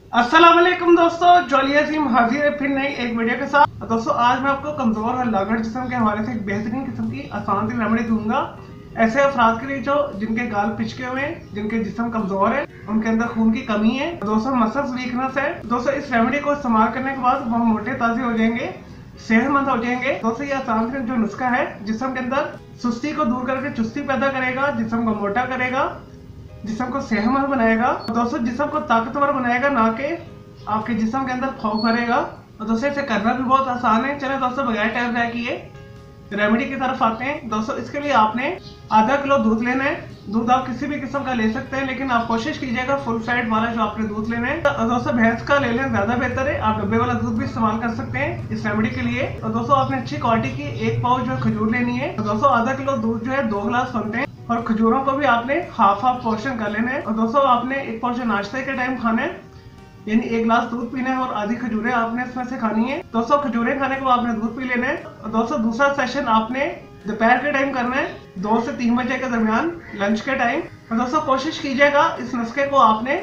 अस्सलाम वालेकुम दोस्तों, जोलिया सिम हाजिर है फिर नई एक वीडियो के साथ। दोस्तों आज मैं आपको कमजोर और लागड़ जिस्म के हवाले से एक बेहतरीन किस्म की आसान सी रेमेडी दूंगा ऐसे अफराद के लिए जो जिनके गाल पिचके हुए हैं, जिनके जिस्म कमजोर है, उनके अंदर खून की कमी है, दोस्तों मसल्स वीकनेस है। दोस्तों इस रेमेडी को इस्तेमाल करने के बाद वो मोटे ताजे हो जाएंगे, सेहतमंद हो जाएंगे। दोस्तों ये आसान सा जो नुस्खा है जिस्म के अंदर सुस्ती को दूर करके चुस्ती पैदा करेगा, जिस्म को मोटा करेगा, जिस्म को सेहतमंद बनाएगा। दोस्तों जिस्म को ताकतवर बनाएगा, ना कि आपके जिस्म के अंदर खौफ भरेगा। और दोस्तों इसे करना भी बहुत आसान है। चले दोस्तों बगैर टाइम ज़ाया किए रेमेडी की तरफ आते हैं। दोस्तों इसके लिए आपने आधा किलो दूध लेना है। दूध आप किसी भी किस्म का ले सकते हैं, लेकिन आप कोशिश कीजिएगा फुल फैट वाला जो आपने दूध लेना है। तो दोस्तों भैंस का ले लें, ज्यादा बेहतर है। आप डब्बे वाला दूध भी इस्तेमाल कर सकते हैं इस रेमेडी के लिए। तो दोस्तों आपने अच्छी क्वालिटी की एक पाव जो खजूर लेनी है। तो दोस्तों आधा किलो दूध जो है 2 गिलास बनते हैं, और खजूरों को भी आपने हाफ पोर्शन कर लेना है। और दोस्तों आपने एक पोर्शन नाश्ते के टाइम खाना है, यानी 1 गिलास दूध पीना है और आधी खजूरें आपने इसमें से खानी है। दोस्तों खजूरें खाने के बाद आपने दूध पी लेना है। और दोस्तों दूसरा सेशन आपने दोपहर के टाइम करना है, 2 से 3 बजे के दरमियान, लंच के टाइम। और दोस्तों कोशिश कीजिएगा इस नुस्खे को आपने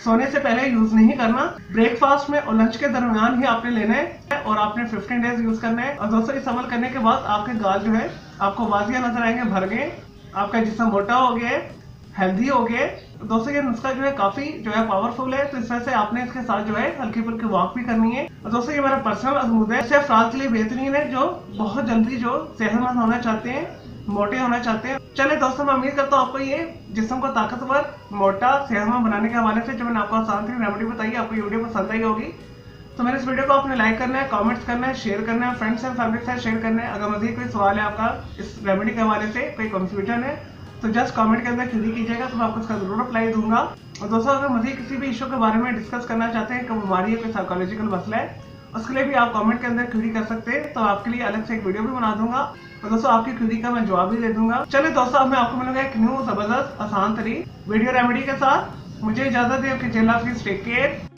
सोने से पहले यूज नहीं करना, ब्रेकफास्ट में और लंच के दरमियान ही आपने लेना है, और आपने 15 डेज यूज करना है। और दोस्तों इस अमल करने के बाद आपके गाल जो है आपको वाजिया नजर आएंगे, भर गए, आपका जिस्म मोटा हो गया, हेल्दी हो गया। दोस्तों ये नुस्खा जो है काफी जो है पावरफुल है, तो इस वजह से आपने इसके साथ जो है हल्की फुल्की वॉक भी करनी है। और दोस्तों ये मेरा पर्सनल अजमूद है, ऐसे अफराद के लिए बेहतरीन है जो बहुत जल्दी जो सेहतमंद होना चाहते हैं, मोटे होना चाहते हैं। चले दोस्तों मैं उम्मीद करता हूँ आपको ये जिस्म को ताकतवर, मोटा, सेहतमंद बनाने के हवाले से जो मैंने आपको आसान सी रेमेडी बताई, आपको ये वीडियो पसंद आई होगी। तो मेरे इस वीडियो को आपने लाइक करना है, कमेंट्स करना है, शेयर करना है, फ्रेंड्स एंड फैमिली के साथ शेयर करना है। अगर मजीद कोई सवाल है आपका इस रेमेडी के हवाले से, कोई कंफ्यूजन है, तो जस्ट कमेंट के अंदर क्लिक कीजिएगा, तो मैं आपको इसका जरूर रिप्लाई दूंगा। और दोस्तों अगर मजीद किसी भी इशू के बारे में डिस्कस करना चाहते हैं, कोई बीमारी है, कोई साइकोलॉजिकल मसला है, उसके लिए भी आप कमेंट के अंदर क्वेरी कर सकते हैं, तो आपके लिए अलग से एक वीडियो भी बना दूंगा, और दोस्तों आपकी क्वेरी का मैं जवाब भी दे दूंगा। चलिए दोस्तों अब मैं आपको मिलूंगा एक न्यू जबरदस्त आसान तरीन वीडियो रेमेडी के साथ। मुझे इजाजत है, आपकी टेक केयर।